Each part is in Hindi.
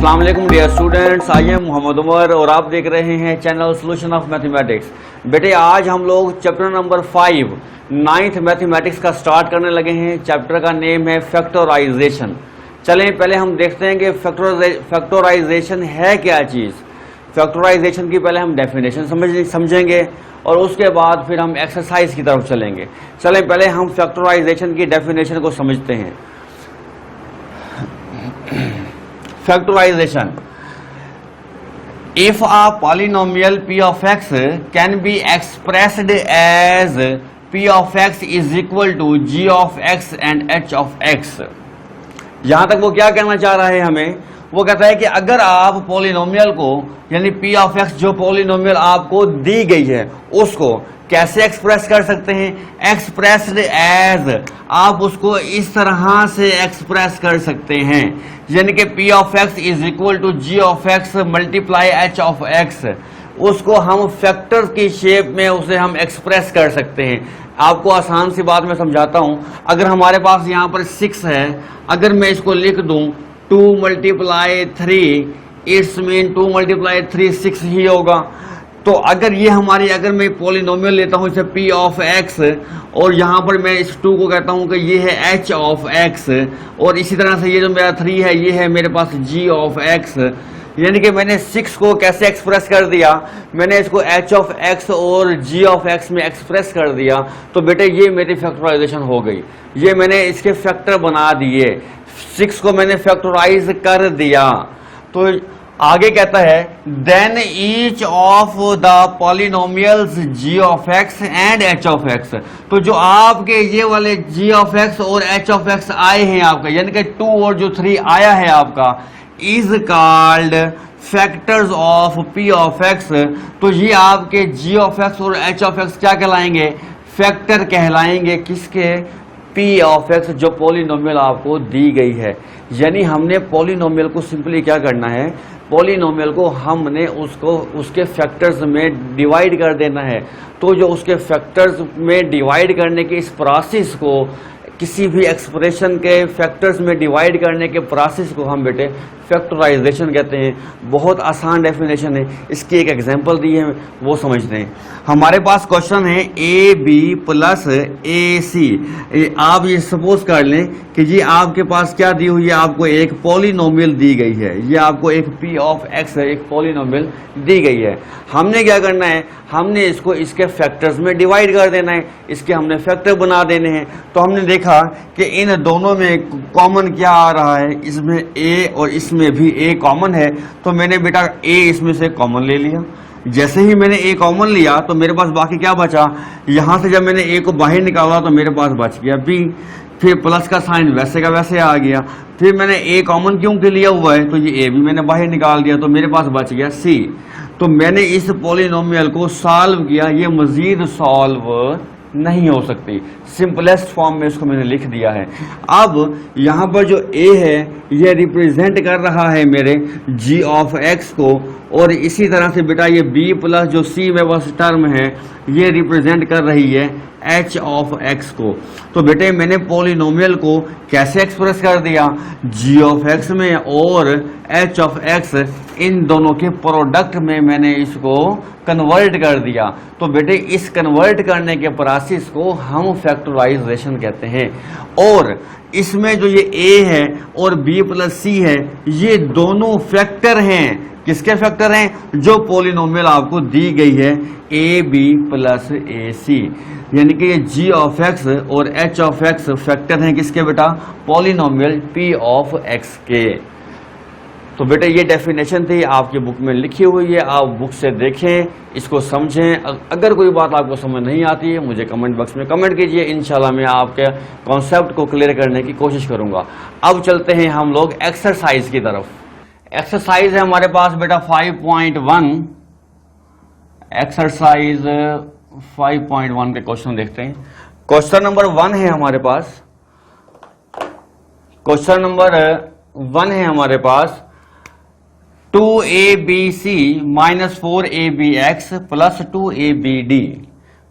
अस्सलाम वालेकुम dear students, I am Mohammad Umar और आप देख रहे हैं चैनल सॉल्यूशन ऑफ मैथमेटिक्स। बेटे आज हम लोग चैप्टर नंबर 5 नाइन्थ मैथमेटिक्स का स्टार्ट करने लगे हैं। चैप्टर का नेम है फैक्टराइजेशन। चलें पहले हम देखते हैं कि फैक्टराइजेशन है क्या चीज़। फैक्टराइजेशन की पहले हम डेफिनेशन समझेंगे और उसके बाद फिर हम एक्सरसाइज की तरफ चलेंगे। चलें पहले हम फैक्टराइजेशन की डेफिनेशन को समझते हैं। Factorization. If a polynomial p of x can be expressed as p of x is equal to g of x and h of x. यहां तक वो क्या कहना चाह रहा है हमें, वो कहता है कि अगर आप पॉलिनोमियल को यानी p of x जो पॉलिनोमियल आपको दी गई है उसको कैसे एक्सप्रेस कर सकते हैं। एक्सप्रेस्ड एज, आप उसको इस तरह से एक्सप्रेस कर सकते हैं यानी कि p of x is equal to g of x multiply h of x। उसको हम फैक्टर की शेप में उसे हम एक्सप्रेस कर सकते हैं। आपको आसान सी बात मैं समझाता हूं। अगर हमारे पास यहाँ पर 6 है, अगर मैं इसको लिख दूं 2 मल्टीप्लाई 3, इट्स मीन 2 मल्टीप्लाई 3 6 ही होगा। तो अगर ये हमारी, अगर मैं पॉलिनोमियल लेता हूँ इसे p ऑफ x और यहाँ पर मैं इस 2 को कहता हूँ कि ये है h ऑफ x और इसी तरह से ये जो मेरा 3 है ये है मेरे पास g ऑफ x, यानी कि मैंने 6 को कैसे एक्सप्रेस कर दिया, मैंने इसको h ऑफ x और g ऑफ x में एक्सप्रेस कर दिया। तो बेटे ये मेरी फैक्टराइजेशन हो गई, ये मैंने इसके फैक्टर बना दिए, 6 को मैंने फैक्टराइज कर दिया। तो आगे कहता है then each of the polynomials g of x and h of x। तो जो आपके ये वाले g ऑफ x और h ऑफ x आए हैं आपका, यानी कि 2 और जो 3 आया है आपका, is called factors of p of x। तो ये आपके g ऑफ x और h ऑफ x क्या कहलाएंगे, फैक्टर कहलाएंगे। किसके, p ऑफ x जो पॉलिनोमियल आपको दी गई है। यानी हमने पॉलिनोमियल को सिंपली क्या करना है, पॉलिनोमियल को हमने उसको उसके फैक्टर्स में डिवाइड कर देना है। तो जो उसके फैक्टर्स में डिवाइड करने के इस प्रोसेस को, किसी भी एक्सप्रेशन के फैक्टर्स में डिवाइड करने के प्रोसेस को हम बेटे फैक्टराइजेशन कहते हैं। बहुत आसान डेफिनेशन है, इसकी एक एग्जांपल दी है वो समझते हैं। हमारे पास क्वेश्चन है ab प्लस ac। आप ये सपोज कर लें कि जी आपके पास क्या दी हुई है, आपको एक पॉलिनोमियल दी गई है, ये आपको एक p ऑफ x है, एक पॉलिनोमियल दी गई है। हमने क्या करना है, हमने इसको इसके फैक्टर्स में डिवाइड कर देना है, इसके हमने फैक्टर बना देने हैं। तो हमने देखा कि इन दोनों में कॉमन क्या आ रहा है, इसमें a और इसमें भी a कॉमन है। तो मैंने बेटा a इसमें से कॉमन ले लिया। जैसे ही मैंने a कॉमन लिया तो मेरे पास बाकी क्या बचा, यहाँ से जब मैंने a को बाहर निकाला तो मेरे पास बच गया b, फिर प्लस का साइन वैसे का वैसे आ गया। फिर मैंने a कॉमन क्योंकि लिया हुआ है तो ये a भी मैंने बाहर निकाल दिया तो मेरे पास बच गया c। तो मैंने इस पॉलिनोमियल को सॉल्व किया, ये मजीद सॉल्व नहीं हो सकती, सिंपलेस्ट फॉर्म में इसको मैंने लिख दिया है। अब यहाँ पर जो a है ये रिप्रेजेंट कर रहा है मेरे g ऑफ x को, और इसी तरह से बेटा ये b प्लस जो c में बस टर्म है ये रिप्रेजेंट कर रही है h ऑफ x को। तो बेटे मैंने पॉलिनोमियल को कैसे एक्सप्रेस कर दिया, g ऑफ x में और h ऑफ x, इन दोनों के प्रोडक्ट में मैंने इसको कन्वर्ट कर दिया। तो बेटे इस कन्वर्ट करने के प्रोसेस को हम फैक्टराइजेशन कहते हैं। और इसमें जो ये a है और b प्लस c है ये दोनों फैक्टर हैं। किसके फैक्टर हैं, जो पॉलिनोमियल आपको दी गई है ab प्लस ac, यानी कि ये g ऑफ x और h ऑफ x फैक्टर हैं किसके बेटा, पॉलिनोमियल p ऑफ x के। तो बेटे ये डेफिनेशन थी आपकी बुक में लिखी हुई है, आप बुक से देखें, इसको समझें। अगर कोई बात आपको समझ नहीं आती है मुझे कमेंट बॉक्स में कमेंट कीजिए, इंशाल्लाह मैं आपके कॉन्सेप्ट को क्लियर करने की कोशिश करूंगा। अब चलते हैं हम लोग एक्सरसाइज की तरफ। एक्सरसाइज है हमारे पास बेटा 5.1। एक्सरसाइज 5.1 के क्वेश्चन देखते हैं। क्वेश्चन नंबर 1 है हमारे पास, क्वेश्चन नंबर 1 है हमारे पास 2abc minus 4abx plus 2abd।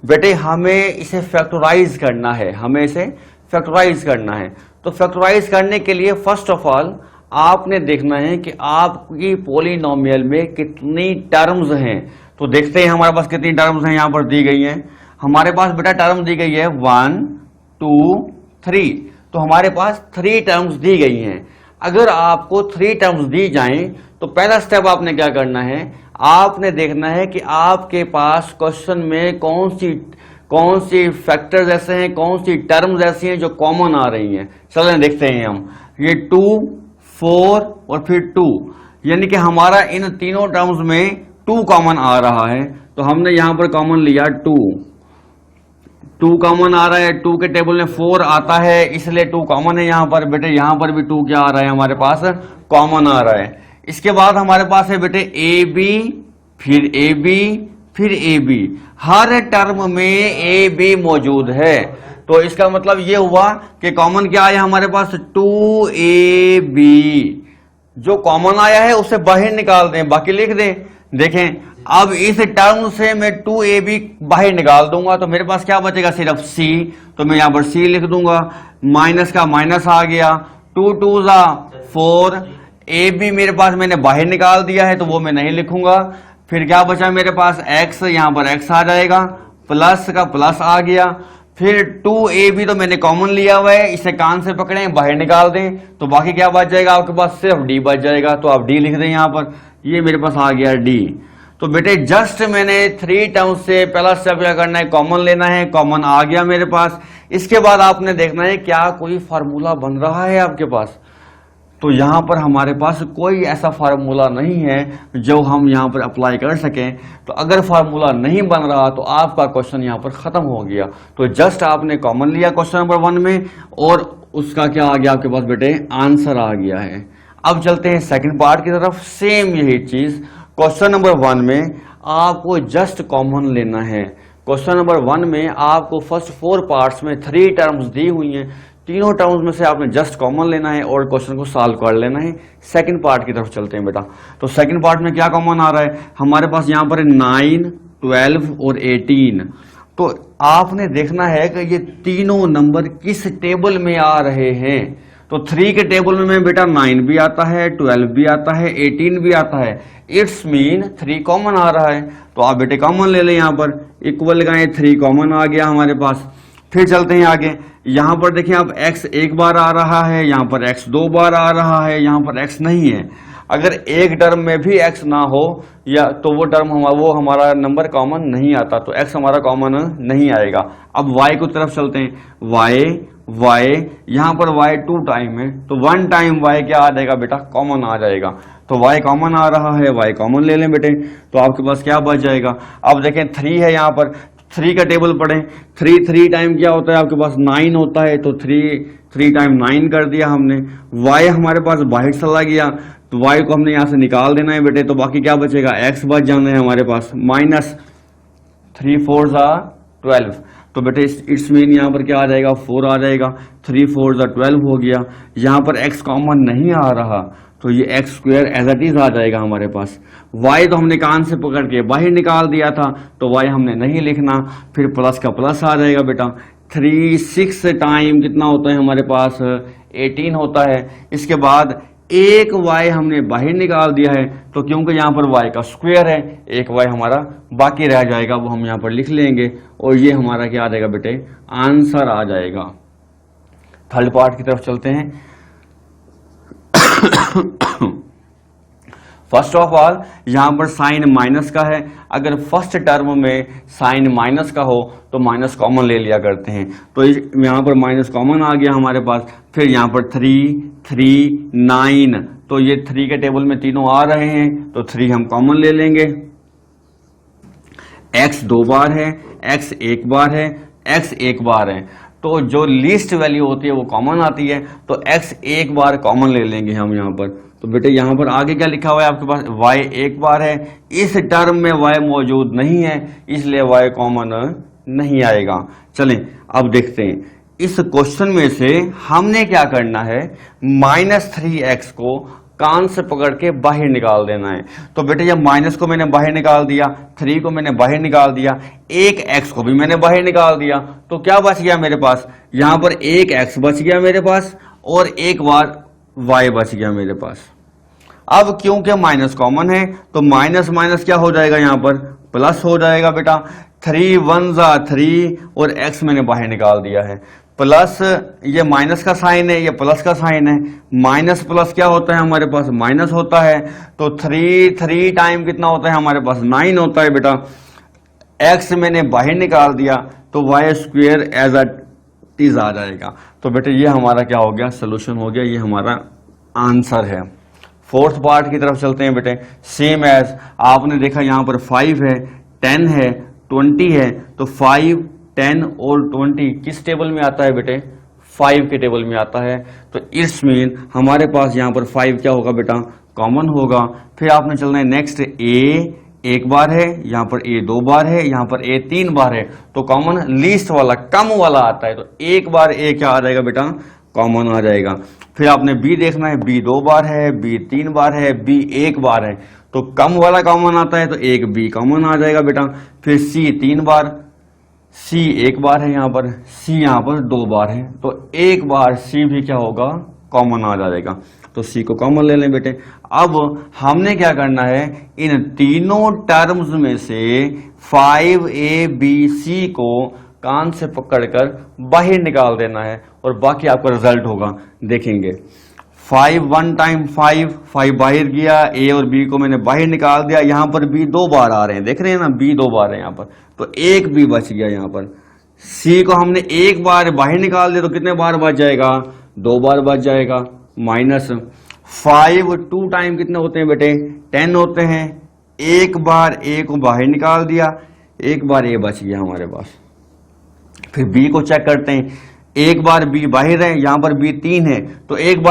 बेटे हमें इसे फैक्टराइज करना है, हमें इसे फैक्टराइज करना है। तो फैक्टराइज करने के लिए फर्स्ट ऑफ ऑल आपने देखना है कि आपकी पॉलिनोमियल में कितनी टर्म्स हैं। तो देखते हैं हमारे पास कितनी टर्म्स हैं, यहां पर दी गई हैं। हमारे पास बेटा टर्म दी गई है 1 2 3, तो हमारे पास 3 टर्म्स दी गई हैं। अगर आपको 3 टर्म्स दी जाएं तो पहला स्टेप आपने क्या करना है, आपने देखना है कि आपके पास क्वेश्चन में कौन सी फैक्टर्स ऐसे हैं, कौन सी टर्म्स ऐसी हैं जो कॉमन आ रही हैं। चलें देखते हैं हम। ये 2 4 और फिर 2, यानी कि हमारा इन तीनों टर्म्स में 2 कॉमन आ रहा है। तो हमने यहां पर कॉमन लिया 2 कॉमन आ रहा है। 2 के टेबल में 4 आता है, इसलिए 2 कॉमन है यहां पर। बेटे यहां पर भी 2 क्या आ रहा है हमारे पास, कॉमन आ रहा है। इसके बाद हमारे पास है बेटे ए बी, फिर ए बी, फिर ए बी। हर टर्म में ए बी मौजूद है, तो इसका मतलब ये हुआ कि कॉमन क्या आया हमारे पास, 2ab। जो कॉमन आया है उसे बाहर निकाल दें, बाकी लिख दें। देखें अब इस टर्म से मैं 2ab बाहर निकाल दूंगा तो मेरे पास क्या बचेगा, सिर्फ c। तो मैं यहां पर c लिख दूंगा, माइनस का माइनस आ गया, 2 2 4। ab मेरे पास मैंने बाहर निकाल दिया है तो वो मैं नहीं लिखूंगा। फिर क्या बचा मेरे पास, x, यहां पर x आ जाएगा, प्लस का प्लस आ गया। फिर 2ab तो मैंने कॉमन लिया हुआ है, इसे कान से पकड़ें बाहर निकाल दें तो बाकी क्या बच जाएगा आपके पास, सिर्फ d बच जाएगा। तो आप d लिख दें यहां पर, ये मेरे पास आ गया d। तो बेटे जस्ट मैंने 3 टर्म्स से पहला स्टेप क्या करना है, कॉमन लेना है। कॉमन आ गया मेरे पास। इसके बाद आपने देखना है क्या कोई फार्मूला बन रहा है आपके पास। तो यहां पर हमारे पास कोई ऐसा फार्मूला नहीं है जो हम यहां पर अप्लाई कर सकें। तो अगर फार्मूला नहीं बन रहा तो आपका क्वेश्चन यहां पर खत्म हो गया। तो जस्ट आपने कॉमन लिया क्वेश्चन नंबर 1 में और उसका क्या आ गया आपके पास बेटे, आंसर आ गया है। अब चलते हैं सेकंड पार्ट की तरफ। सेम यही चीज क्वेश्चन नंबर 1 में आपको जस्ट कॉमन लेना है। क्वेश्चन नंबर 1 में आपको फर्स्ट 4 पार्ट्स में 3 टर्म्स दी हुई हैं, तीनों टर्म्स में से आपने जस्ट कॉमन लेना है और क्वेश्चन को सॉल्व कर लेना है। सेकंड पार्ट की तरफ चलते हैं बेटा। तो सेकंड पार्ट में क्या कॉमन आ रहा है हमारे पास, यहां पर 9 12 और 18। तो आपने देखना है कि ये तीनों नंबर किस टेबल में आ रहे हैं। तो 3 के टेबल में बेटा 9 भी आता है, 12 भी आता है, 18 भी आता है। इट्स मीन 3 कॉमन आ रहा है। तो आप बेटे कॉमन ले लें, यहां पर इक्वल लगाएं, 3 कॉमन आ गया हमारे पास। फिर चलते हैं आगे। यहां पर देखिए आप x एक बार आ रहा है, यहां पर x 2 बार आ रहा है, यहां पर x नहीं है। अगर एक टर्म में भी x ना हो या तो वो टर्म हमारा नंबर कॉमन नहीं आता, तो x हमारा कॉमन नहीं आएगा। अब y की तरफ चलते हैं। y यहां पर y 2 टाइम है तो 1 टाइम y क्या आ जाएगा बेटा, कॉमन आ जाएगा। तो y कॉमन आ रहा है, y कॉमन ले लें बेटे, तो आपके पास क्या बच जाएगा। अब देखें 3 है, यहां पर 3 का टेबल पढ़ें। 3 टाइम क्या होता है आपके पास, 9 होता है। तो 3 टाइम 9 कर दिया हमने। y हमारे पास बाहर चला गया तो y को हमने यहां से निकाल देना है बेटे। तो बाकी क्या बचेगा, x बच जाना है हमारे पास, माइनस 3 4 12। तो बेटे इट्स मीन यहाँ पर क्या आ जाएगा, 4 आ जाएगा। 3 4 12 हो गया। यहाँ पर x कॉमन नहीं आ रहा तो ये x square as it is आ जाएगा हमारे पास। y तो हमने कान से पकड़ के बाहर निकाल दिया था तो y हमने नहीं लिखना। फिर प्लस का प्लस आ जाएगा बेटा। 3 6 टाइम कितना होता है हमारे पास, 18 होता है। इसके बाद एक y हमने बाहर निकाल दिया है तो क्योंकि यहाँ पर y का स्क्वायर है, एक y हमारा बाकी रह जाएगा, वो हम यहाँ पर लिख लेंगे और ये हमारा क्या आ जाएगा बेटे, आंसर आ जाएगा। थर्ड पार्ट की तरफ चलते हैं। फर्स्ट ऑफ ऑल यहां पर साइन माइनस का है। अगर फर्स्ट टर्म में साइन माइनस का हो तो माइनस कॉमन ले लिया करते हैं। तो यहां पर माइनस कॉमन आ गया हमारे पास। फिर यहां पर 3 3 9, तो ये 3 के टेबल में तीनों आ रहे हैं तो 3 हम कॉमन ले लेंगे। x 2 बार है, x 1 बार है, x 1 बार है। तो जो लीस्ट वैल्यू होती है वो कॉमन आती है तो x 1 बार कॉमन ले लेंगे हम यहाँ पर। तो बेटे यहाँ पर आगे क्या लिखा हुआ है आपके पास, y 1 बार है। इस टर्म में y मौजूद नहीं है इसलिए y कॉमन नहीं आएगा। चलें अब देखते हैं इस क्वेश्चन में से हमने क्या करना है, -3x को कान से पकड़ के बाहर निकाल देना है। तो बेटे जब माइनस को मैंने बाहर निकाल दिया, 3 को मैंने बाहर निकाल दिया, एक x को भी मैंने बाहर निकाल दिया, तो क्या बच गया मेरे पास, यहां पर एक x बच गया मेरे पास और एक बार y बच गया मेरे पास। अब क्योंकि माइनस कॉमन है तो माइनस माइनस क्या हो जाएगा, यहां पर प्लस हो जाएगा बेटा। 3 1 जा 3 और x मैंने बाहर निकाल दिया है, प्लस ये माइनस का साइन है, ये प्लस का साइन है, माइनस प्लस क्या होता है हमारे पास, माइनस होता है। तो 3 टाइम कितना होता है हमारे पास, 9 होता है बेटा। x मैंने बाहर निकाल दिया तो Y square as it is आ जाएगा। तो बेटे ये हमारा क्या हो गया, सोल्यूशन हो गया, ये हमारा आंसर है। फोर्थ पार्ट की तरफ चलते हैं बेटे। सेम एज आपने देखा यहां पर 5 है, 10 है, 20 है, तो 5 10 और 20 किस टेबल में आता है बेटे, 5 के टेबल में आता है। तो इट्स मीन हमारे पास यहां पर 5 क्या होगा बेटा, कॉमन होगा। फिर आपने चलना है नेक्स्ट, ए एक बार है, यहां पर ए 2 बार है, यहां पर ए 3 बार है, तो कॉमन लीस्ट वाला कम वाला आता है, तो एक बार ए क्या आ जाएगा बेटा, कॉमन आ जाएगा। फिर आपने बी देखना है, बी 2 बार है, बी 3 बार है, बी 1 बार है, तो कम वाला कॉमन आता है, तो एक बी कॉमन आ जाएगा बेटा। फिर सी 3 बार, सी 1 बार है यहां पर, सी यहां पर 2 बार है, तो एक बार सी भी क्या होगा, कॉमन आ जाएगा। तो सी को कॉमन ले लें बेटे। अब हमने क्या करना है, इन तीनों टर्म्स में से 5ABC को कान से पकड़कर बाहर निकाल देना है और बाकी आपका रिजल्ट होगा, देखेंगे। 5 1 टाइम 5 बाहर गया, ए और बी को मैंने बाहर निकाल दिया, यहां पर बी 2 बार आ रहे हैं, देख रहे हैं ना, बी 2 बार है यहां पर, तो एक बी बच गया यहां पर। सी को हमने एक बार बाहर निकाल दिया, तो कितने बार बच जाएगा, 2 बार बच जाएगा। माइनस 5 2 टाइम कितने होते हैं बेटे, 10 होते हैं, एक बार ए को बाहर निकाल दिया, एक बार ए बच गया हमारे पास। फिर बी को चेक करते हैं, एक बार बी बाहर है, यहां पर बी 3 है, तो एक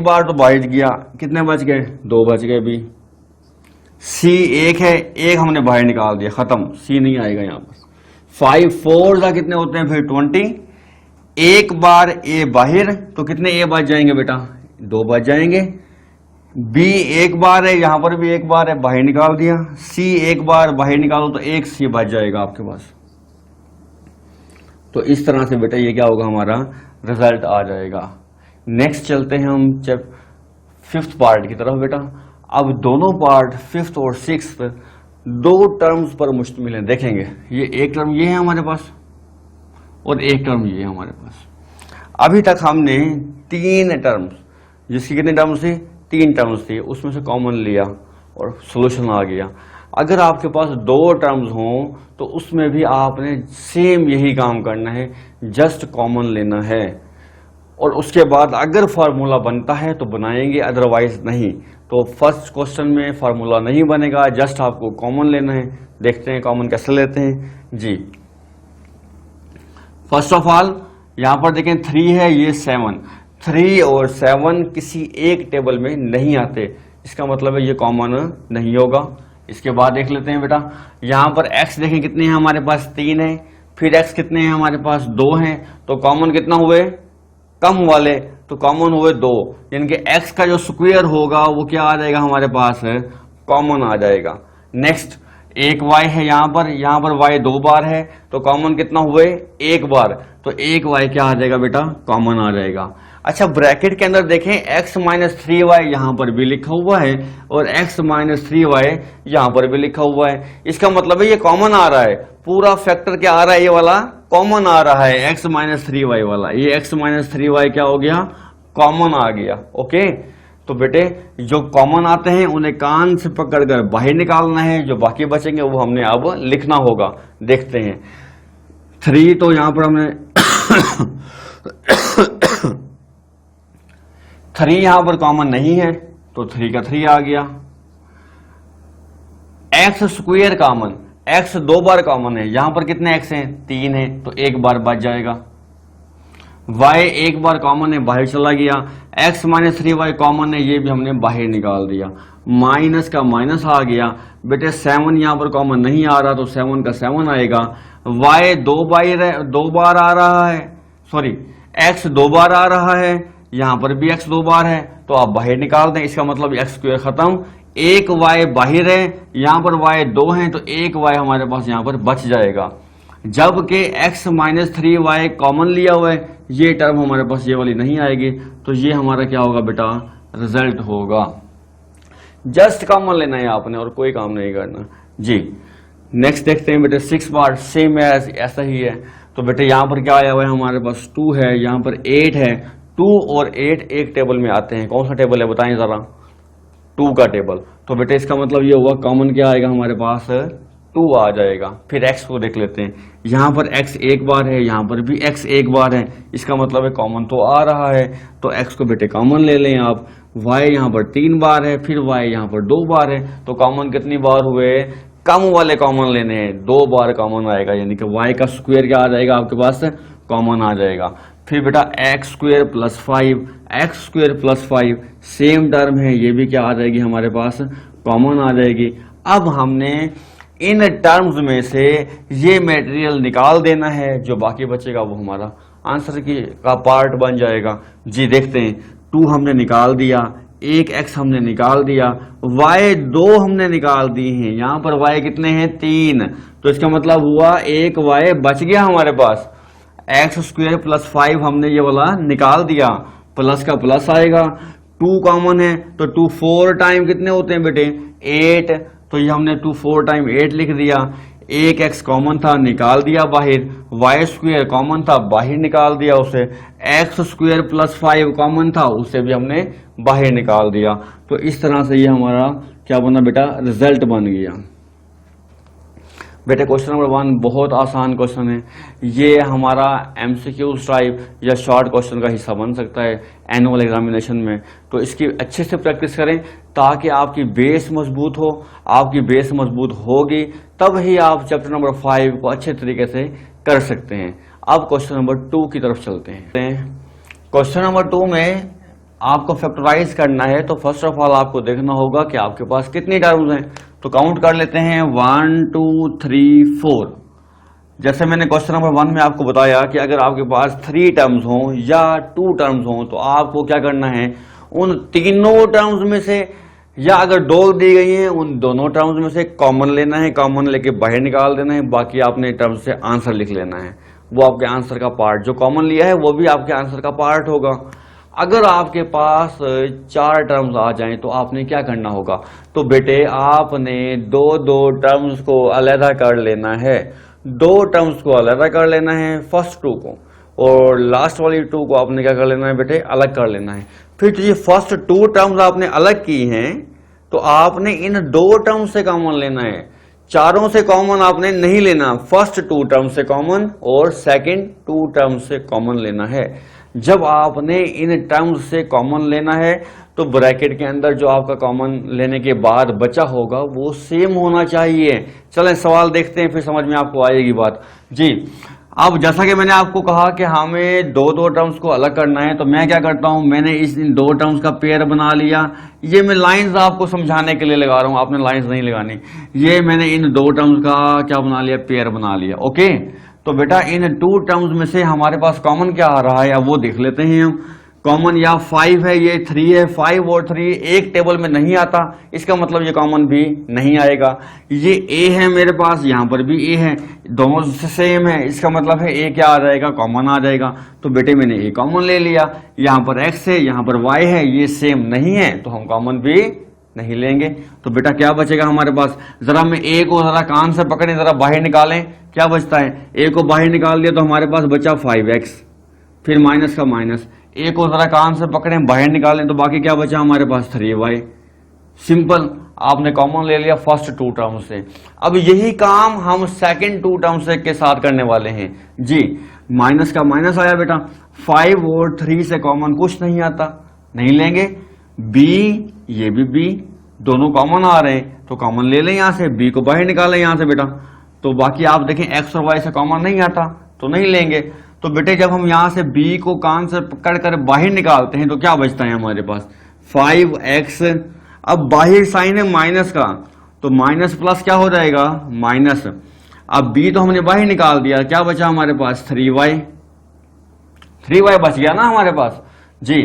बार तो बाहर गया, कितने बच गए, 2 बच गए बी। सी 1 है, एक हमने बाहर निकाल दिया, खत्म, सी नहीं आएगा यहां पर। 5 4 का कितने होते हैं फिर 20, एक बार ए बाहर, तो कितने ए बच जाएंगे बेटा, 2 बच जाएंगे। बी एक बार है, यहां पर भी एक बार है, बाहर निकाल दिया। सी एक बार बाहर निकालो तो एक सी बच जाएगा आपके पास। तो इस तरह से बेटा ये क्या होगा, हमारा रिजल्ट आ जाएगा। नेक्स्ट चलते हैं हम 5th पार्ट की तरफ बेटा। अब दोनों पार्ट 5th और 6th 2 टर्म्स पर मुश्तमिल है, देखेंगे। ये एक टर्म ये है हमारे पास और एक टर्म ये है हमारे पास। अभी तक हमने 3 टर्म्स, जिसकी कितने टर्म्स थी, 3 टर्म्स थी, उसमें से कॉमन लिया और सॉल्यूशन आ गया। अगर आपके पास 2 टर्म्स हों तो उसमें भी आपने सेम यही काम करना है, जस्ट कॉमन लेना है, और उसके बाद अगर फार्मूला बनता है तो बनाएंगे, अदरवाइज नहीं। तो फर्स्ट क्वेश्चन में फार्मूला नहीं बनेगा, जस्ट आपको कॉमन लेना है। देखते हैं कॉमन कैसे लेते हैं जी। फर्स्ट ऑफ ऑल यहां पर देखें 3 है, ये 7, 3 और 7 किसी एक टेबल में नहीं आते, इसका मतलब है ये कॉमन नहीं होगा। इसके बाद देख लेते हैं बेटा, यहां पर x देखें कितने हैं हमारे पास, 3 है, फिर x कितने हैं हमारे पास, 2 हैं, तो कॉमन कितना हुए, कम वाले, तो कॉमन हुए 2, यानी कि x का जो स्क्वायर होगा वो क्या आ जाएगा हमारे पास, कॉमन आ जाएगा। नेक्स्ट एक y है यहां पर y 2 बार है, तो कॉमन कितना हुए, एक बार, तो एक y क्या आ जाएगा बेटा, कॉमन आ जाएगा। अच्छा ब्रैकेट के अंदर देखें x माइनस 3y यहां पर भी लिखा हुआ है और x माइनस 3y यहां पर भी लिखा हुआ है, इसका मतलब है ये कॉमन आ रहा है, पूरा फैक्टर क्या आ रहा है, ये वाला कॉमन आ रहा है, x माइनस 3y वाला, ये x माइनस 3y क्या हो गया, कॉमन आ गया। ओके, तो बेटे जो कॉमन आते हैं उन्हें कान से पकड़कर बाहर निकालना है, जो बाकी बचेंगे वो हमने अब लिखना होगा। देखते हैं 3, तो यहां पर हमने 3 यहां पर कॉमन नहीं है, तो 3 का 3 आ गया। एक्स स्क्वायर कॉमन, x 2 बार कॉमन है, यहां पर कितने x हैं, 3 है, तो एक बार बच जाएगा। y एक बार कॉमन है, बाहर चला गया। x माइनस 3y कॉमन है, ये भी हमने बाहर निकाल दिया, माइनस का माइनस आ गया। बेटे 7 यहां पर कॉमन नहीं आ रहा, तो 7 का 7 आएगा। y 2 बार आ रहा है, सॉरी x 2 बार आ रहा है, यहां पर भी x 2 बार है, तो आप बाहर निकाल दें, इसका मतलब x स्क्वायर खत्म। एक y बाहर है, यहां पर y 2 है, तो एक y हमारे पास यहां पर बच जाएगा। जबकि x माइनस 3y कॉमन लिया हुआ है, ये टर्म हमारे पास ये वाली नहीं आएगी, तो ये हमारा क्या होगा बेटा, रिजल्ट होगा। जस्ट कॉमन लेना है आपने और कोई काम नहीं करना जी। नेक्स्ट देखते हैं बेटे 6 पार्ट, सेम एज ऐसा ही है। तो बेटे यहाँ पर क्या आया हुआ है, हमारे पास 2 है, यहाँ पर 8 है। 2 और 8 एक टेबल में आते हैं, कौन सा टेबल है बताएं जरा, 2 का टेबल। तो बेटे इसका मतलब ये हुआ कॉमन क्या आएगा हमारे पास, 2 आ जाएगा। फिर x को देख लेते हैं, यहाँ पर x एक बार है, यहाँ पर भी x एक बार है, इसका मतलब है कॉमन तो आ रहा है, तो x को बेटे कॉमन ले लें आप। y यहाँ पर 3 बार है, फिर y यहाँ पर 2 बार है, तो कॉमन कितनी बार हुए, कम वाले कॉमन लेने हैं, 2 बार कॉमन आएगा, यानी कि y का स्क्वायर क्या आ जाएगा आपके पास, कॉमन आ जाएगा। फिर बेटा x square plus 5, x square plus 5 same term है, ये भी क्या आ जाएगी हमारे पास, कॉमन आ जाएगी। अब हमने इन टर्म्स में से ये मटेरियल निकाल देना है, जो बाकी बचेगा वो हमारा आंसर का पार्ट बन जाएगा जी। देखते हैं 2 हमने निकाल दिया, एक x हमने निकाल दिया, y 2 हमने निकाल दिए हैं, यहाँ पर y कितने हैं, 3, तो इसका मतलब हुआ एक y बच गया हमारे पास। एक्स स्क्वायर प्लस 5 हमने ये वाला निकाल दिया, प्लस का प्लस आएगा, 2 कॉमन है, तो 2 4 टाइम कितने होते हैं बेटे, 8, तो ये हमने 2 4 टाइम 8 लिख दिया। एक x कॉमन था, निकाल दिया बाहर, y स्क्वायर कॉमन था, बाहर निकाल दिया उसे, एक्स स्क्वायर प्लस 5 कॉमन था, उसे भी हमने बाहर निकाल दिया। तो इस तरह से ये हमारा क्या बना बेटा, रिजल्ट बन गया। बेटे क्वेश्चन नंबर 1 बहुत आसान क्वेश्चन है, ये हमारा MCQ टाइप या शॉर्ट क्वेश्चन का हिस्सा बन सकता है एनुअल एग्जामिनेशन में। तो इसकी अच्छे से प्रैक्टिस करें ताकि आपकी बेस मजबूत हो, आपकी बेस मजबूत होगी तब ही आप चैप्टर नंबर 5 को अच्छे तरीके से कर सकते हैं। अब क्वेश्चन नंबर 2 की तरफ चलते हैं। क्वेश्चन नंबर 2 में आपको फैक्टराइज करना है, तो फर्स्ट ऑफ ऑल आपको देखना होगा कि आपके पास कितनी टर्म्स हैं, तो काउंट कर लेते हैं 1 2 3 4। जैसे मैंने क्वेश्चन नंबर 1 में आपको बताया कि अगर आपके पास 3 टर्म्स हों या 2 टर्म्स हों तो आपको क्या करना है, उन तीनों टर्म्स में से या अगर 2 दी गई हैं उन दोनों टर्म्स में से कॉमन लेना है, कॉमन लेके बाहर निकाल देना है, बाकी आपने टर्म्स से आंसर लिख लेना है। वो आपके आंसर का पार्ट, जो कॉमन लिया है वो भी आपके आंसर का पार्ट होगा। अगर आपके पास 4 टर्म्स आ जाएं तो आपने क्या करना होगा, तो बेटे आपने 2 टर्म्स को अलग कर लेना है, 2 टर्म्स को अलग कर लेना है, फर्स्ट 2 को, और लास्ट वाली 2 को आपने क्या कर लेना है बेटे, अलग कर लेना है। फिर तो ये फर्स्ट 2 टर्म्स आपने अलग की हैं तो आपने इन 2 टर्म्स से कॉमन लेना है, चारों से कॉमन आपने नहीं लेना, फर्स्ट 2 टर्म से कॉमन और सेकंड 2 टर्म से कॉमन लेना है। जब आपने इन टर्म्स से कॉमन लेना है तो ब्रैकेट के अंदर जो आपका कॉमन लेने के बाद बचा होगा वो सेम होना चाहिए। चलें सवाल देखते हैं, फिर समझ में आपको आएगी बात जी। अब जैसा कि मैंने आपको कहा कि हमें 2 टर्म्स को अलग करना है, तो मैं क्या करता हूं, मैंने इन 2 टर्म्स का पेयर बना लिया। ये मैं लाइंस आपको समझाने के लिए लगा रहा हूं, आपने लाइंस नहीं लगानी। ये मैंने इन 2 टर्म्स का क्या बना लिया, पेयर बना लिया। ओके, तो बेटा इन 2 टर्म्स में से हमारे पास कॉमन क्या आ रहा है, अब वो देख लेते हैं हम। कॉमन या 5 है, ये 3 है, 5 और 3 एक टेबल में नहीं आता, इसका मतलब ये कॉमन भी नहीं आएगा। ये a है मेरे पास, यहाँ पर भी a है, दोनों से सेम है, इसका मतलब है a क्या आ जाएगा, कॉमन आ जाएगा। तो बेटे मैंने a कॉमन ले लिया, यहाँ पर x है, यहाँ पर y है, ये सेम नहीं है तो हम कॉमन भी नहीं लेंगे। तो बेटा क्या बचेगा हमारे पास, जरा मैं a को जरा कान से पकड़े, जरा बाहर निकालें, क्या बचता है, a को बाहर निकाल दिया तो हमारे पास बचा 5x, फिर माइनस का माइनस, a को जरा कान से पकड़ें बाहर निकालें तो बाकी क्या बचा हमारे पास 3y। सिंपल, आपने कॉमन ले लिया फर्स्ट 2 टर्म से। अब यही काम हम सेकंड 2 टर्म से के साथ करने वाले हैं जी। माइनस का माइनस आया बेटा, 5 और 3 से कॉमन कुछ नहीं आता, नहीं लेंगे। b, ये भी b, दोनों कॉमन आ रहे हैं तो कॉमन ले लें यहाँ से, b को बाहर निकालें यहाँ से बेटा। तो बाकी आप देखें x और y से कॉमन नहीं आता तो नहीं लेंगे। तो बेटे जब हम यहाँ से b को कान से पकड़ कर बाहर निकालते हैं तो क्या बचता है हमारे पास 5x। अब बाहर साइन है माइनस का, तो माइनस प्लस क्या हो जाएगा माइनस। अब b तो हमने बाहर निकाल दिया, क्या बचा हमारे पास 3y, 3y बच गया ना हमारे पास जी।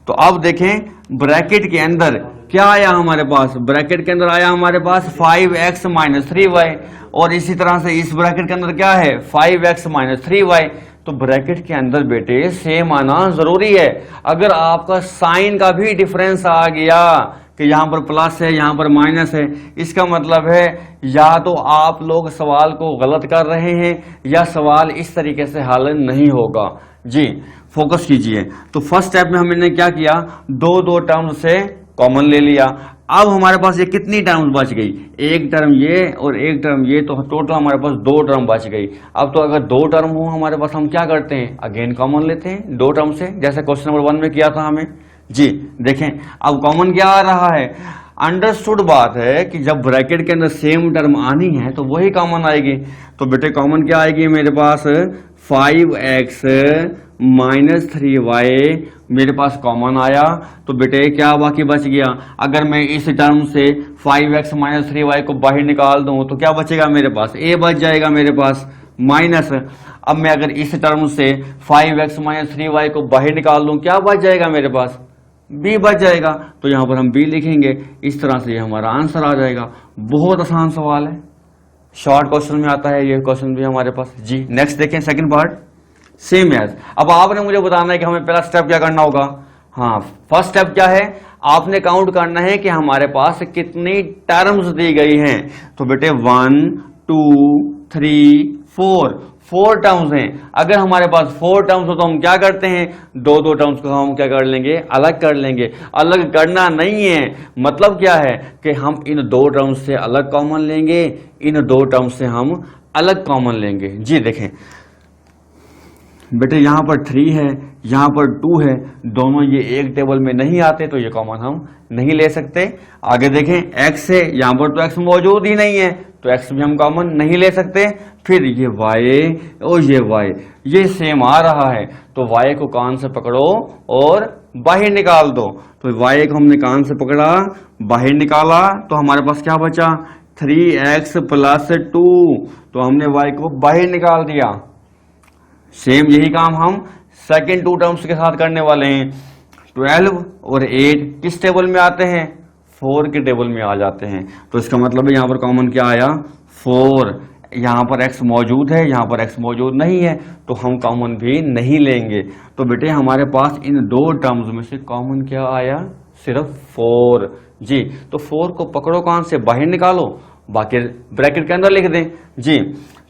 तो अब देखें ब्रैकेट के अंदर क्या आया हमारे पास, ब्रैकेट के अंदर आया हमारे पास 5x माइनस 3y, और इसी तरह से इस ब्रैकेट के अंदर क्या है 5x माइनस 3y। तो ब्रैकेट के अंदर बेटे सेम आना जरूरी है। अगर आपका साइन का भी डिफरेंस आ गया कि यहाँ पर प्लस है यहाँ पर माइनस है, इसका मतलब है या तो आप लोग सवाल को गलत कर रहे हैं या सवाल इस तरीके से हल नहीं होगा। जी फोकस कीजिए। तो फर्स्ट स्टेप में हमने क्या किया, दो टर्म से कॉमन ले लिया। अब हमारे पास ये कितनी टर्म बच गई, एक टर्म ये और एक टर्म ये, तो टोटल हमारे पास 2 टर्म बच गई। अब तो अगर 2 टर्म हो हमारे पास, हम क्या करते हैं अगेन कॉमन लेते हैं 2 टर्म से, जैसे क्वेश्चन नंबर 1 में किया था हमें। जी देखें अब कॉमन क्या आ रहा है, अंडरस्टूड बात है कि जब ब्रैकेट के अंदर सेम टर्म आनी है तो वही कॉमन आएगी। तो बेटे कॉमन क्या आएगी मेरे पास 5x माइनस 3y मेरे पास कॉमन आया। तो बेटे क्या बाकी बच गया, अगर मैं इस टर्म से 5x माइनस 3y को बाहर निकाल दूं तो क्या बचेगा मेरे पास, a बच जाएगा मेरे पास माइनस। अब मैं अगर इस टर्म से 5x माइनस 3y को बाहर निकाल दूं क्या बच जाएगा मेरे पास, b बच जाएगा। तो यहां पर हम b लिखेंगे, इस तरह से हमारा आंसर आ जाएगा। बहुत आसान सवाल है, शॉर्ट क्वेश्चन में आता है ये क्वेश्चन भी हमारे पास। जी नेक्स्ट देखें सेकंड पार्ट, सेम एज। अब आपने मुझे बताना है कि हमें पहला स्टेप क्या करना होगा। हाँ फर्स्ट स्टेप क्या है, आपने काउंट करना है कि हमारे पास कितनी टर्म्स दी गई हैं। तो बेटे 1 2 3 4 टर्म्स हैं। अगर हमारे पास 4 टर्म्स हो तो हम क्या करते हैं, 2 टर्म्स को हम क्या कर लेंगे, अलग कर लेंगे। अलग करना नहीं है, मतलब क्या है कि हम इन 2 टर्म्स से अलग कॉमन लेंगे, इन 2 टर्म्स से हम अलग कॉमन लेंगे। जी देखें बेटे यहाँ पर 3 है यहाँ पर 2 है, दोनों ये एक टेबल में नहीं आते तो ये कॉमन हम नहीं ले सकते। आगे देखें x है, यहाँ पर तो x मौजूद ही नहीं है तो x भी हम कॉमन नहीं ले सकते। फिर ये y और ये y ये सेम आ रहा है तो y को कान से पकड़ो और बाहर निकाल दो। तो y को हमने कान से पकड़ा बाहर निकाला तो हमारे पास क्या बचा 3x प्लस 2, तो हमने y को बाहर निकाल दिया। सेम यही काम हम सेकेंड 2 टर्म्स के साथ करने वाले हैं। 12 और 8 किस टेबल में आते हैं, 4 के टेबल में आ जाते हैं। तो इसका मतलब है यहाँ पर कॉमन क्या आया 4। यहाँ पर x मौजूद है यहाँ पर x मौजूद नहीं है तो हम कॉमन भी नहीं लेंगे। तो बेटे हमारे पास इन 2 टर्म्स में से कॉमन क्या आया, सिर्फ 4। जी तो 4 को पकड़ो कान से बाहर निकालो, बाकी ब्रैकेट के अंदर लिख दें। जी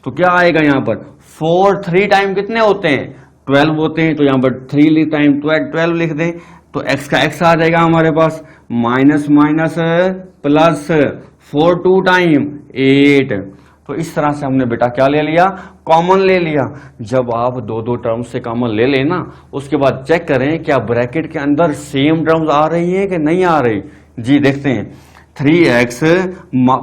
तो क्या आएगा यहाँ पर 4 3 टाइम कितने होते हैं 12 होते हैं, तो यहाँ पर 3 टाइम 12 लिख दें। तो x का x आ जाएगा हमारे पास माइनस माइनस प्लस 4 2 टाइम 8। तो इस तरह से हमने बेटा क्या ले लिया, कॉमन ले लिया। जब आप 2 टर्म से कॉमन ले लेना उसके बाद चेक करें क्या ब्रैकेट के अंदर सेम टर्म्स आ रही है कि नहीं आ रही। जी देखते हैं 3x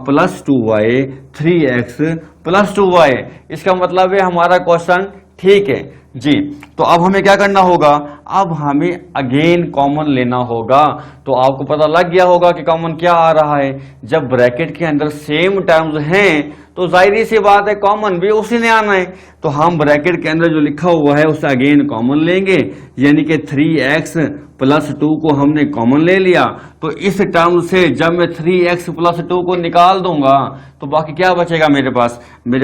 plus 2y 3x plus 2y, इसका मतलब है हमारा क्वेश्चन ठीक है। जी तो अब हमें क्या करना होगा, अब हमें अगेन कॉमन लेना होगा। तो आपको पता लग गया होगा कि कॉमन क्या आ रहा है, जब ब्रैकेट के अंदर सेम टर्म्स हैं तो जाहिर सी बात है कॉमन भी उसी ने आना है। तो हम ब्रैकेट के अंदर जो लिखा हुआ है उसे अगेन कॉमन लेंगे, यानी कि 3x प्लस 2 को हमने कॉमन ले लिया। तो इस टर्म से जब मैं 3x प्लस 2 को निकाल दूंगा तो बाकी क्या बचेगा मेरे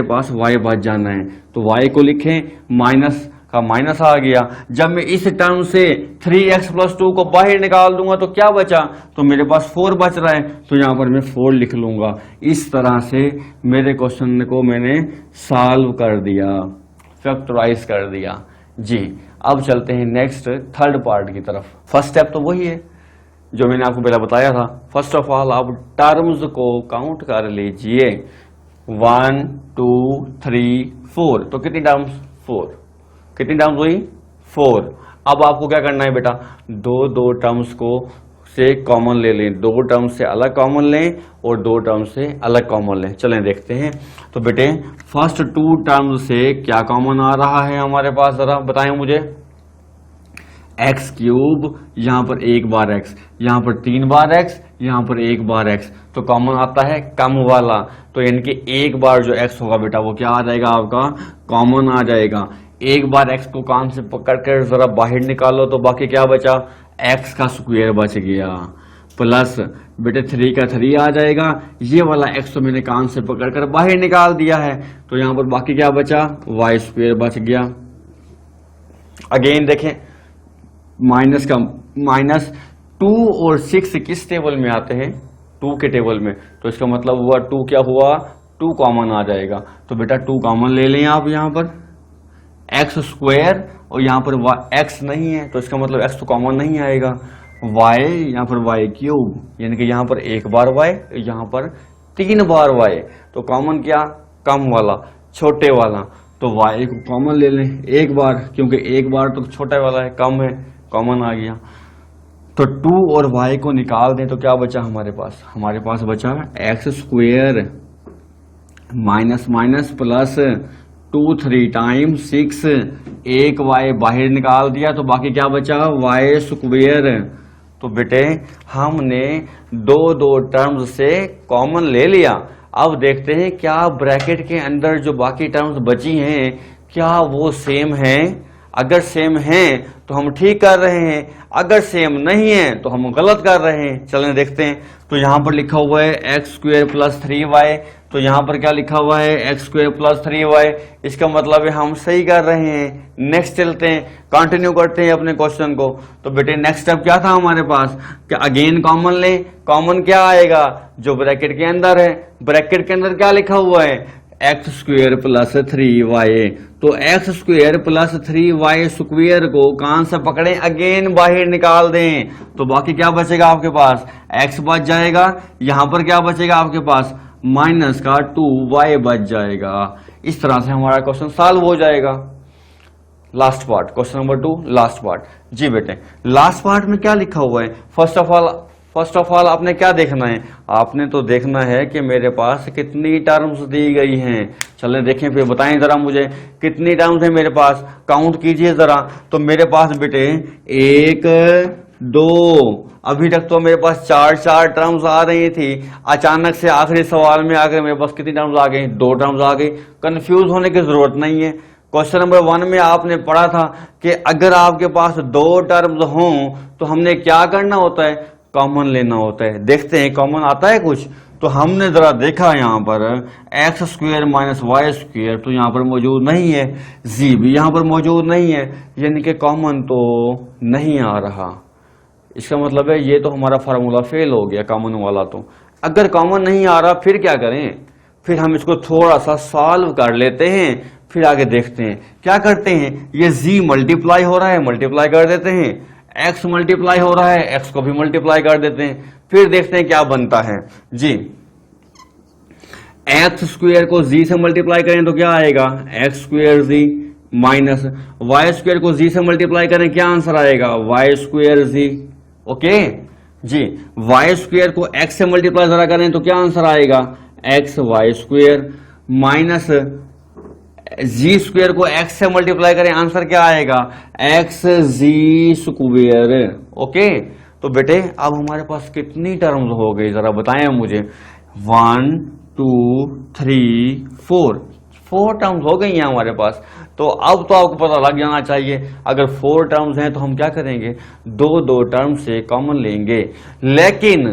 पास y बच जाना है। तो y को लिखें, माइनस का माइनस आ गया। जब मैं इस टर्म से 3x प्लस 2 को बाहर निकाल दूंगा तो क्या बचा, तो मेरे पास 4 बच रहा है, तो यहां पर मैं 4 लिख लूंगा। इस तरह से मेरे क्वेश्चन को मैंने सॉल्व कर दिया, फैक्टराइज कर दिया। जी अब चलते हैं नेक्स्ट थर्ड पार्ट की तरफ। फर्स्ट स्टेप तो वही है जो मैंने आपको पहले बताया था। फर्स्ट ऑफ ऑल आप टर्म्स को काउंट कर लीजिए 1 2 3 4। तो कितनी टर्म्स 4, कितनी टर्म्स हुई 4। अब आपको क्या करना है बेटा, 2 टर्म्स को से कॉमन ले लें, 2 टर्म्स से अलग कॉमन लें और 2 टर्म्स से अलग कॉमन लें। चलें देखते हैं। तो बेटे फर्स्ट 2 टर्म्स से क्या कॉमन आ रहा है हमारे पास, जरा बताएं मुझे। एक्स क्यूब, यहाँ पर 1 बार x, यहाँ पर 3 बार x, यहाँ पर 1 बार x, तो कॉमन आता है कम वाला। तो यानी कि 1 बार जो x होगा बेटा वो क्या आ जाएगा आपका, कॉमन आ जाएगा। 1 बार x को कान से पकड़ कर जरा बाहर निकालो तो बाकी क्या बचा, एक्स का स्क्वायर बच गया, प्लस बेटे 3 का 3 आ जाएगा, ये वाला एक्स तो मैंने कान से पकड़ कर बाहर निकाल दिया है, तो यहां पर बाकी क्या बचा, वाई स्क्वायर बच गया। अगेन देखें, माइनस 2 और 6 किस टेबल में आते हैं, 2 के टेबल में, तो इसका मतलब हुआ 2 क्या हुआ, 2 कॉमन आ जाएगा। तो बेटा 2 कॉमन ले लें आप, यहाँ पर एक्स स्क्वायर और यहाँ पर एक्स नहीं है, तो इसका मतलब एक्स तो कॉमन नहीं आएगा, वाई यहाँ पर वाई क्यूब, यानी कि यहाँ पर एक बार वाई, यहाँ पर 3 बार वाई, तो कॉमन क्या, कम वाला, छोटे वाला, तो वाई को कॉमन ले लें एक बार, क्योंकि एक बार तो छोटा वाला है, कम है, कॉमन आ गया। तो 2 और वाई को निकाल दें तो क्या बचा हमारे पास बचा x square minus minus plus 2 3 times 6, एक वाई बाहर निकाल दिया तो बाकी क्या बचा, वाई स्क्वायर। तो बेटे हमने दो टर्म्स से कॉमन ले लिया। अब देखते हैं क्या ब्रैकेट के अंदर जो बाकी टर्म्स बची हैं क्या वो सेम हैं। अगर सेम हैं तो हम ठीक कर रहे हैं, अगर सेम नहीं है तो हम गलत कर रहे हैं। चलें देखते हैं। तो यहां पर लिखा हुआ है एक्स स्क्वायर प्लस 3y, तो यहां पर क्या लिखा हुआ है एक्स स्क्वायर प्लस 3y, इसका मतलब है हम सही कर रहे हैं। नेक्स्ट चलते हैं, कंटिन्यू करते हैं अपने क्वेश्चन को। तो बेटे नेक्स्ट स्टेप क्या था हमारे पास, कि अगेन कॉमन लें। कॉमन क्या आएगा, जो ब्रैकेट के अंदर है। ब्रैकेट के अंदर क्या लिखा हुआ है एक्स स्क्वायर प्लस 3y, तो x square plus 3y square को कान से पकड़े, अगेन बाहर निकाल दें तो बाकी क्या बचेगा आपके पास, x बच जाएगा। यहां पर क्या बचेगा आपके पास, माइनस का 2y बच जाएगा। इस तरह से हमारा क्वेश्चन सॉल्व हो जाएगा। Last part, question number 2 last part. जी बेटे लास्ट पार्ट में क्या लिखा हुआ है, फर्स्ट ऑफ ऑल आपने क्या देखना है, आपने तो देखना है कि मेरे पास कितनी टर्म्स दी गई हैं। चलें देखें, फिर बताएं जरा मुझे कितनी टर्म्स है मेरे पास, काउंट कीजिए जरा। तो मेरे पास बेटे 1 2, अभी तक तो मेरे पास 4 टर्म्स आ रही थी, अचानक से आखिरी सवाल में आकर मेरे पास कितनी टर्म्स आ गई, 2 टर्म्स आ गई। कंफ्यूज होने की जरूरत नहीं है। क्वेश्चन नंबर 1 में आपने पढ़ा था कि अगर आपके पास 2 टर्म्स हों तो हमने क्या करना होता है, कॉमन लेना होता है। देखते हैं कॉमन आता है कुछ। तो हमने जरा देखा यहाँ पर X square minus Y square तो यहाँ पर मौजूद नहीं है, जी भी यहाँ पर मौजूद नहीं है, यानी कि कॉमन तो नहीं आ रहा। इसका मतलब है ये तो हमारा फार्मूला फेल हो गया कॉमन वाला। तो अगर कॉमन नहीं आ रहा फिर क्या करें, फिर हम इसको थोड़ा सा सॉल्व कर लेते हैं, फिर आगे देखते हैं क्या करते हैं। ये z मल्टीप्लाई हो रहा है, मल्टीप्लाई कर देते हैं, x मल्टीप्लाई हो रहा है, x को भी मल्टीप्लाई कर देते हैं, फिर देखते हैं क्या बनता है। जी एक्स स्क्वायर को z से मल्टीप्लाई करें तो क्या आएगा, X square z minus Y square को z से मल्टीप्लाई करें क्या आंसर आएगा, Y square z। Okay ji, Y square को x से मल्टीप्लाई जरा करें तो क्या आंसर आएगा, X Y square minus G square को x से मल्टीप्लाई करें आंसर क्या आएगा, एक्स जी स्क्वायर। ओके तो बेटे अब हमारे पास कितनी टर्म्स हो गई जरा बताएं मुझे, 1 2 3 4 टर्म्स हो गई हैं हमारे पास। तो अब तो आपको पता लग जाना चाहिए अगर 4 टर्म्स हैं तो हम क्या करेंगे, 2 टर्म्स से कॉमन लेंगे। लेकिन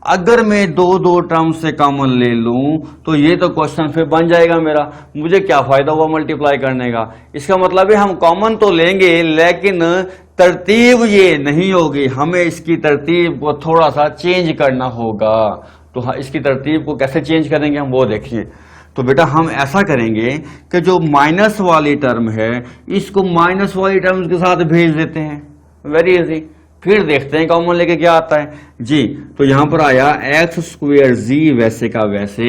अगर मैं 2 टर्म्स से कॉमन ले लूं तो ये तो क्वेश्चन फिर बन जाएगा मेरा, मुझे क्या फायदा हुआ मल्टीप्लाई करने का। इसका मतलब है हम कॉमन तो लेंगे लेकिन तरतीब ये नहीं होगी, हमें इसकी तरतीब को थोड़ा सा चेंज करना होगा। तो इसकी तरतीब को कैसे चेंज करेंगे हम वो देखिए। तो बेटा हम ऐसा करेंगे कि जो माइनस वाली टर्म है इसको माइनस वाली टर्म के साथ भेज देते हैं, वेरी इजी। फिर देखते हैं कॉमन लेके क्या आता है। जी तो यहां पर आया एक्स स्क्वायर जी वैसे का वैसे,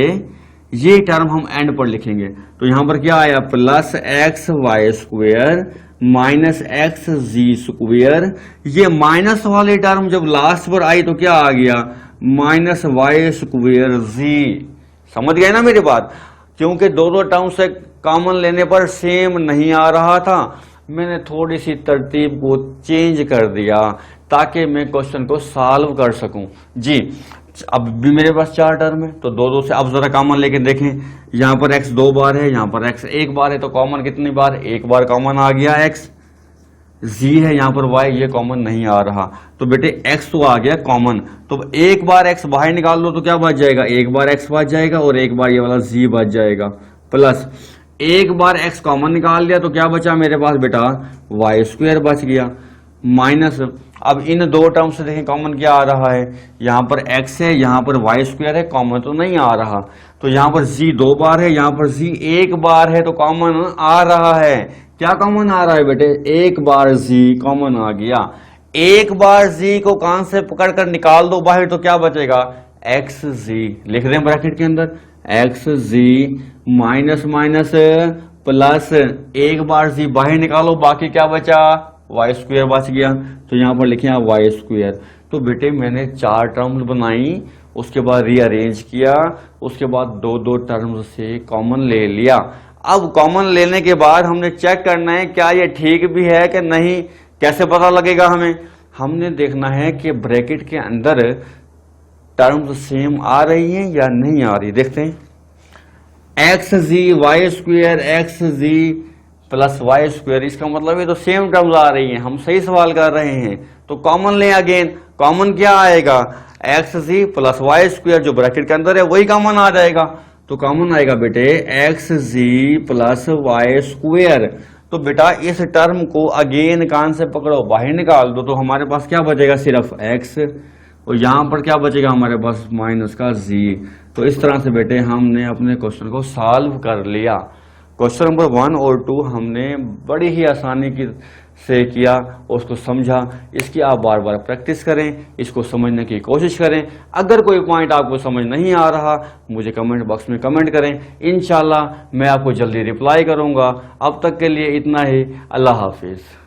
ये टर्म हम एंड पर लिखेंगे। तो यहां पर क्या आया, plus X Y square minus X G square. ये माइनस वाली टर्म जब लास्ट पर आई तो क्या आ गया, माइनस वाई स्क्वायर जी। समझ गए ना मेरी बात, क्योंकि 2 टर्म से कॉमन लेने पर सेम नहीं आ रहा था, मैंने थोड़ी सी तरतीब को चेंज कर दिया ताकि मैं क्वेश्चन को सॉल्व कर सकूं। जी अब भी मेरे पास 4 टर्म है तो 2 से अब जरा कॉमन लेके देखें। यहां पर x 2 बार है, यहां पर x 1 बार है, तो कॉमन कितनी बार, 1 बार कॉमन आ गया x। जी है, यहाँ पर वाई ये कॉमन नहीं आ रहा, तो बेटे एक्स तो आ गया कॉमन। तो एक बार एक्स बाहर निकाल लो तो क्या बच जाएगा, एक बार एक्स बच जाएगा और एक बार ये वाला जी बच जाएगा, प्लस एक बार एक्स कॉमन निकाल लिया तो क्या बचा मेरे पास बेटा, वाई स्क्वायर बच गया, माइनस अब इन दो टर्म से देखें कॉमन क्या आ रहा है, यहाँ पर x है, यहाँ पर वाई स्क्वायर है, कॉमन तो नहीं आ रहा, तो यहाँ पर z दो बार है, यहाँ पर z एक बार है, तो कॉमन आ रहा है। क्या कॉमन आ रहा है बेटे, एक बार z कॉमन आ गया। एक बार z को कान से पकड़ कर निकाल दो बाहर तो क्या बचेगा, xz, लिख दें ब्रैकेट के अंदर xz माइनस माइनस प्लस, एक बार z बाहर निकालो बाकी क्या बचा, वाई स्क्वायर बच गया, तो यहाँ पर लिखे आप वाई स्क्वायर। तो बेटे मैंने चार टर्म्स बनाई, उसके बाद रीअरेंज किया, उसके बाद दो दो टर्म्स से कॉमन ले लिया। अब कॉमन लेने के बाद हमने चेक करना है क्या ये ठीक भी है कि नहीं, कैसे पता लगेगा हमें, हमने देखना है कि ब्रैकेट के अंदर टर्म्स सेम आ रही हैं या नहीं आ रही। देखते हैं, एक्स जी वाई स्क्वायर एक्स जी प्लस वाई स्क्वायर, इसका मतलब ये तो सेम टर्म्स आ रही हैं, हम सही सवाल कर रहे हैं। तो कॉमन लें अगेन, कॉमन क्या आएगा, एक्स जी प्लस वाई स्क्वायर, जो ब्रैकेट के अंदर है वही कॉमन आ जाएगा। तो कॉमन आएगा बेटे एक्स जी प्लस वाई स्क्वायर। तो बेटा इस टर्म को अगेन कान से पकड़ो बाहर निकाल दो, तो हमारे पास क्या बचेगा, सिर्फ एक्स, और यहाँ पर क्या बचेगा हमारे पास, माइनस का जी। तो इस तरह से बेटे हमने अपने क्वेश्चन को सॉल्व कर लिया। क्वेश्चन नंबर 1 और 2 हमने बड़ी ही आसानी से किया, उसको समझा। इसकी आप बार बार प्रैक्टिस करें, इसको समझने की कोशिश करें। अगर कोई पॉइंट आपको समझ नहीं आ रहा मुझे कमेंट बॉक्स में कमेंट करें, इंशाल्लाह मैं आपको जल्दी रिप्लाई करूंगा। अब तक के लिए इतना ही, अल्लाह हाफिज़।